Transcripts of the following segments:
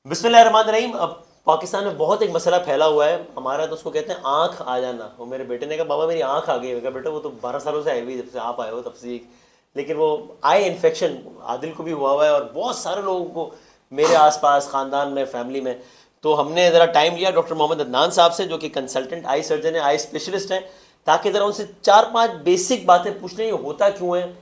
बिस्मिल्लाहिर्रहमानिर्रहीम। अब पाकिस्तान में बहुत एक मसला फैला हुआ है हमारा, तो उसको कहते हैं आँख आ जाना। वो मेरे बेटे ने कहा बाबा मेरी आँख आ गई। मैं कहा बेटा वो तो 12 सालों से आई हुई, जब से आप आए हो तब से। लेकिन वो आई इन्फेक्शन आदिल को भी हुआ है और बहुत सारे लोगों को मेरे आसपास ख़ानदान में, फैमिली में। तो हमने ज़रा टाइम लिया डॉक्टर मोहम्मद अदनान साहब से, जो कि कंसल्टेंट आई सर्जन है, आई स्पेशलिस्ट हैं, ताकि ज़रा उनसे 4-5 बेसिक बातें पूछ लें। ये होता क्यों है,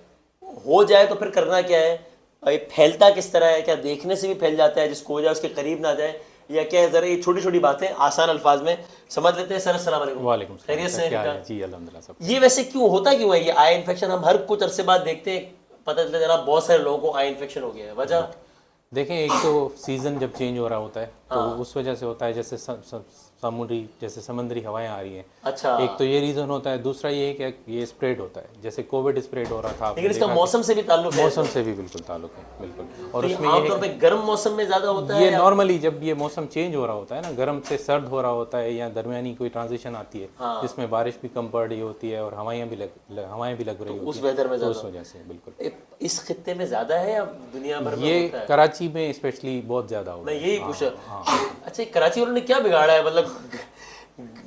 हो जाए तो फिर करना क्या है, और ये फैलता किस तरह है, क्या देखने से भी फैल जाता है, जिसको हो जाए उसके करीब ना जाए, या क्या है। ज़रा ये छोटी छोटी बातें आसान अल्फाज में समझ लेते हैं। सर अस्सलाम वालेकुम। वालेकुम सलाम खैरियत सर, से क्या हैं? हाल है जी? अल्हम्दुलिल्लाह सब। ये वैसे क्यों होता क्यों है ये आई इन्फेक्शन? हम हर कुछ अरसे बाद देखते हैं, पता चलता है जनाब बहुत सारे लोगों को आई इन्फेक्शन हो गया है। वजह? देखें, एक तो सीज़न जब चेंज हो रहा होता है तो हाँ। उस वजह से होता है, जैसे समुद्री हवाएं आ रही हैं। अच्छा, एक तो ये रीज़न होता है, दूसरा ये है कि ये स्प्रेड होता है, जैसे कोविड स्प्रेड हो रहा था, आपने लेकिन इसका देखा मौसम से भी ताल्लुक है? मौसम से भी बिल्कुल ताल्लुक है, बिल्कुल। और तो ये उसमें ये आमतौर है पे गर्म मौसम में ज़्यादा होता ये है या? नॉर्मली जब ये मौसम चेंज हो रहा होता है ना, गर्म से सर्द हो रहा होता है, या दरमियानी कोई ट्रांजिशन आती है हाँ। जिसमें बारिश भी कम पड़ रही होती है और हवाएं भी लग रही उस होती वेदर में हैं, तो उस ज़्यादा वजह से बिल्कुल इस खित्ते में ज़्यादा है या दुनिया भर में ये होता है? कराची में स्पेशली बहुत ज़्यादा हो मैं रहा है। यही हाँ, पूछा। हाँ। अच्छा, ये कराची वालों ने क्या बिगाड़ा है? मतलब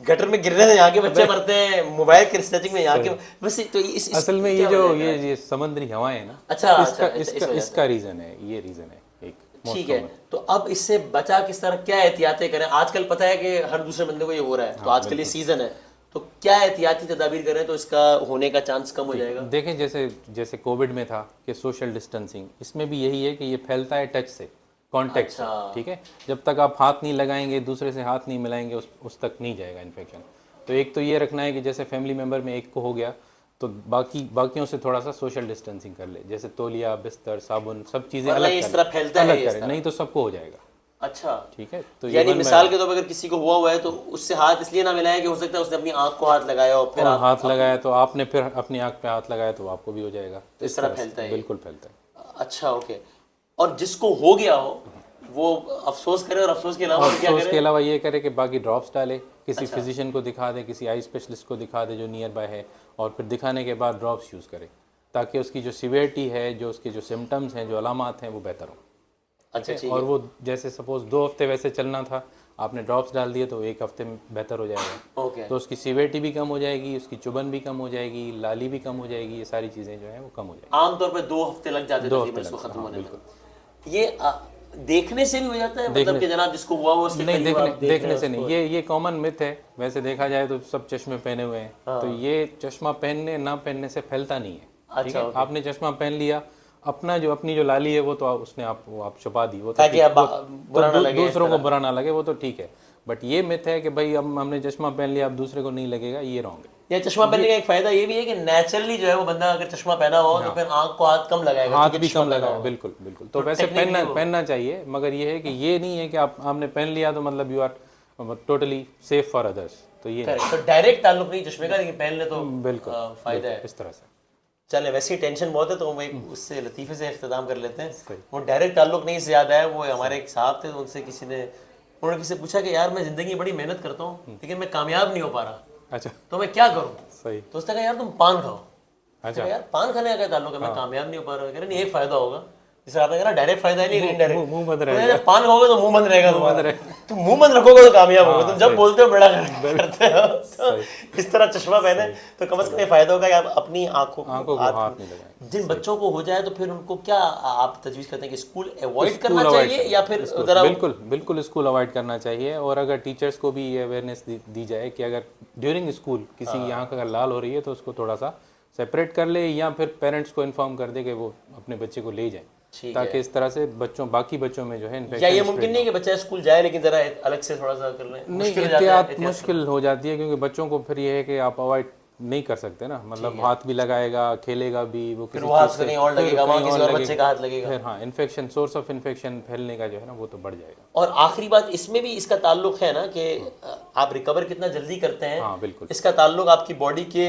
गटर में गिरने से यहाँ के बच्चे मरते हैं, मोबाइल की रिसर्चिंग में यहाँ के बस। तो इस असल में क्या वजह है ये कराची? ये समुद्री हवाएं हैं ना, अच्छा अच्छा, इसका इस इसका वजह से। इसका रीज़न है, ये रीज़न है एक मोस्ट ठीक है, कॉमन। तो अब इससे बचा किस तरह, क्या एहतियातें करें? आजकल पता है कि हर दूसरे बंदे को ये हो रहा है, तो हाँ आजकल ये बिल्कुल। सीजन है, तो क्या एहतियाती तदाबीर करें तो इसका होने का चांस कम हो जाएगा? देखें, जैसे जैसे कोविड में था कि सोशल डिस्टेंसिंग, इसमें भी यही है कि ये फैलता है टच से, कांटेक्ट से। अच्छा। ठीक है, जब तक आप हाथ नहीं लगाएंगे, दूसरे से हाथ नहीं मिलाएंगे, उस तक नहीं जाएगा इन्फेक्शन। तो एक तो ये रखना है कि जैसे फैमिली मेम्बर में एक को हो गया तो बाकियों से थोड़ा सा सोशल डिस्टेंसिंग कर ले, जैसे तौलिया, बिस्तर, साबुन, सब चीज़ें वरना ये अलग इस कर तरह फैलता है अलग ये इस करें, तरह? नहीं तो सबको हो जाएगा। अच्छा, ठीक है, तो ये यानी वन मिसाल के तौर पर अगर किसी को हुआ है तो उससे हाथ इसलिए ना मिलाएं कि हो सकता है उसने अपनी आंख को हाथ लगाया और फिर और आप हाथ लगाया तो आपने फिर अपनी आंख पे हाथ लगाया तो आपको भी हो जाएगा। तो इस तरह फैलता है ये? बिल्कुल फैलता है। अच्छा, ओके। और जिसको हो गया हो वो अफसोस करे, और अफसोस के अलावा और और क्या तो उसके करे? अलावा ये करे कि बाकी ड्रॉप्स डाले, किसी अच्छा। फिजिशियन को दिखा दे, किसी आई स्पेशलिस्ट को दिखा दे जो नियर बाय है, और फिर दिखाने के बाद ड्रॉप्स यूज़ करे, ताकि उसकी जो सिवियरिटी है, जो उसके जो सिम्टम्स हैं, जो अलामात हैं, वो बेहतर हो। अच्छा, ठीक और है। वो जैसे सपोज 2 हफ्ते वैसे चलना था, आपने ड्रॉप्स डाल दिए तो 1 हफ्ते में बेहतर हो जाएगा। ओके। तो उसकी सिवियरिटी भी कम हो जाएगी, उसकी चुभन भी कम हो जाएगी, लाली भी कम हो जाएगी, ये सारी चीज़ें जो हैं वो कम हो जाएगी। आमतौर पर 2 हफ्ते लग जाते 2 हफ्ते तकरीबन इसको लगते हैं, खत्म हाँ होने में। बिल्कुल। ये देखने से भी हो जाता है, मतलब देखने कि जनाब जिसको हुआ वो उसके नहीं, करीब आप देख रहे देखने हैं से नहीं, उसको? ये कॉमन मिथ है। वैसे देखा जाए तो सब चश्मे पहने हुए हैं, तो हाँ। ये चश्मा पहनने ना पहनने से फैलता नहीं है। ठीक अच्छा, है, ओके। आपने चश्मा पहन लिया, अपनी जो लाली है वो तो उसने आप छुपा दी, वो तो ताकि ठीक, अब वो बुरा ना तो लगे इस दूसरों को तरह। बुरा ना लगे, वो तो ठीक है। बट ये मिथ है कि भाई अब हमने चश्मा पहन लिया, अब दूसरे को नहीं लगेगा, ये रॉन्ग है। या चश्मा पहनने का एक फायदा ये भी है कि नेचुरली जो है वो बंदा अगर चश्मा पहना हो तो हाँ, फिर आंख को हाथ कम लगाएगा हाथ क्योंकि भी चश्मा कम पहना लगाए, होगा। बिल्कुल बिल्कुल। तो तो वैसे टेक्निकली वो पहनना चाहिए, मगर ये है कि ये नहीं है कि आपने पहन लिया तो मतलब you are totally safe for others, तो ये नहीं। करेक्ट। तो डायरेक्ट ताल्लुक नहीं चश्मे का, लेकिन पहन ले तो बिल्कुल फायदा है। इस तरह से। चले, वैसे ही टेंशन बहुत है तो हम एक उससे लतीफ़े से इख्तिताम कर लेते हैं। सही। वो डायरेक्ट ताल्लुक नहीं से ज़्यादा है, वो हमारे एक साहब थे, तो उनसे उन्होंने किसी से पूछा कि यार मैं ज़िंदगी में बड़ी मेहनत करता हूँ लेकिन मैं कामयाब नहीं हो पा रहा, अच्छा, तो मैं क्या करूँ? सही। तो उसने कहा यार तुम पान खाओ। अच्छा, तो यार पान खाने का क्या ताल्लुक है, मैं कामयाब नहीं हो पा रहा? कह रहे नहीं, एक फायदा होगा, जैसे आपने कहा डायरेक्ट फायदा है, नहीं इनडायरेक्ट। मुंह बंद तो रहेगा। यार पान खाओगे तो मुंह बंद रहेगा मुंह बंद तुम्हारा, तुम मुंह बंद रखोगे तो कामयाब होगे। तुम जब सही। बोलते हो बड़ा करते हो, तो इस तरह चश्मा पहने तो कम से कम ये फायदा होगा कि आप अपनी आंखों आंखों को हाथ नहीं लगाए। जिन बच्चों को हो जाए तो फिर उनको क्या आप तजवीज़ करते हैं कि स्कूल अवॉइड स्कूल करना अवॉइड चाहिए या फिर ज़रा? बिल्कुल बिल्कुल स्कूल अवॉइड करना चाहिए। और अगर टीचर्स को भी ये अवेयरनेस दी जाए कि अगर ड्यूरिंग स्कूल किसी की आंख अगर लाल हो रही है तो उसको थोड़ा सा सेपरेट कर ले, या फिर पेरेंट्स को इन्फॉर्म कर दे कि वो अपने बच्चे को ले जाएं, ठीक ताकि है। इस तरह से बाकी बच्चों में जो है या ये इन्फेक्शन मुमकिन नहीं कि बच्चा स्कूल जाए लेकिन ज़रा अलग से थोड़ा सा कर लें? नहीं, मुश्किल हो जाता है एहतियात मुश्किल हो जाती है, क्योंकि बच्चों को फिर ये है कि आप अवॉइड नहीं कर सकते ना, मतलब हाथ भी लगाएगा, खेलेगा भी, वो फिर किसी वो हाथ चीज़ से से कहीं और लगेगा, वहाँ किसी और बच्चे का हाथ लगेगा। फिर हाँ, इन्फेक्शन, सोर्स ऑफ इन्फेक्शन फैलने का जो है ना वो तो बढ़ जाएगा। और आखिरी बात, इसमें भी इसका ताल्लुक है ना कि आप रिकवर कितना जल्दी करते हैं, हाँ बिल्कुल, इसका ताल्लुक आपकी बॉडी के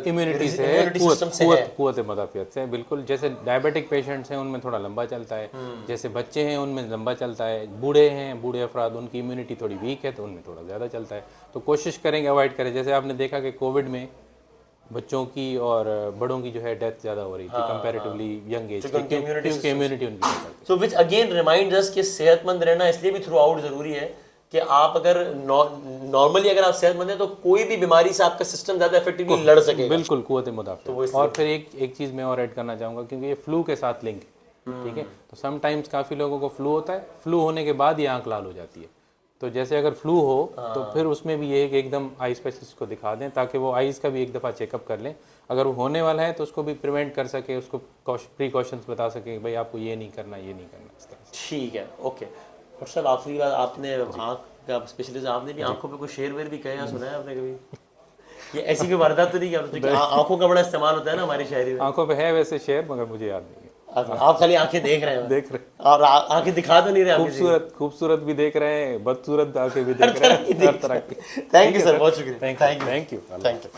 इम्यूनिटी से है, इम्यूनिटी सिस्टम से है। कुव्वत मदाफियत से, बिल्कुल। जैसे डायबिटिक पेशेंट्स हैं उनमें थोड़ा लंबा चलता है, जैसे बच्चे हैं उनमें लंबा चलता है, बूढ़े अफराद उनकी इम्यूनिटी थोड़ी वीक है तो उनमें थोड़ा ज़्यादा चलता है। तो कोशिश करेंगे अवॉइड करें। जैसे आपने देखा कि कोविड में बच्चों की और बड़ों की जो है डेथ ज़्यादा हो रही थी कंपैरेटिवली यंग एज क्योंकि क्योंकि इम्यूनिटी उनकी better थी। सो विच अगेन रिमाइंड्स अस कि सेहतमंद रहना इसलिए भी थ्रू आउट जरूरी है कि आप अगर नॉर्मली अगर आप सेहतमंद हैं तो कोई भी बीमारी से आपका सिस्टम ज़्यादा इफेक्टिवली लड़ सकेगा। बिल्कुल कुव्वत मुदाफ़ा। और फिर एक चीज़ मैं और ऐड करना चाहूँगा क्योंकि ये फ्लू के साथ लिंक है, ठीक है। तो समटाइम्स काफ़ी लोगों को फ्लू होता है, फ्लू होने के बाद ये आँख लाल हो जाती है। तो जैसे अगर फ्लू हो तो फिर उसमें भी ये है कि एकदम आई स्पेशलिस्ट को दिखा दें ताकि वो आईज़ का भी एक दफ़ा चेकअप कर लें। अगर वो होने वाला है तो उसको भी प्रिवेंट कर सके, उसको प्रिकॉशंस बता सके कि भाई आपको ये नहीं करना, ये नहीं करना, इस तरह से। ठीक है, ओके। और सर आखिरी बात, आपने आँख का स्पेशलिस्ट, आपने भी आँखों पे कोई शेर वेर भी कहा सुना है आपने कभी? ये ऐसी कोई वारदात तो नहीं किया? क्योंकि आँखों का बड़ा इस्तेमाल होता है ना हमारी शायरी में। आंखों पे है वैसे शेर मगर मुझे याद नहीं है। आप खाली आंखें देख रहे हैं देख रहे, और आंखें दिखा तो नहीं रहे आपकी? खूबसूरत भी देख रहे हैं, बदसूरत आके भी देख रहे हैं, हर तरह की। थैंक यू सर, बहुत शुक्रिया। Thank you. Thank you.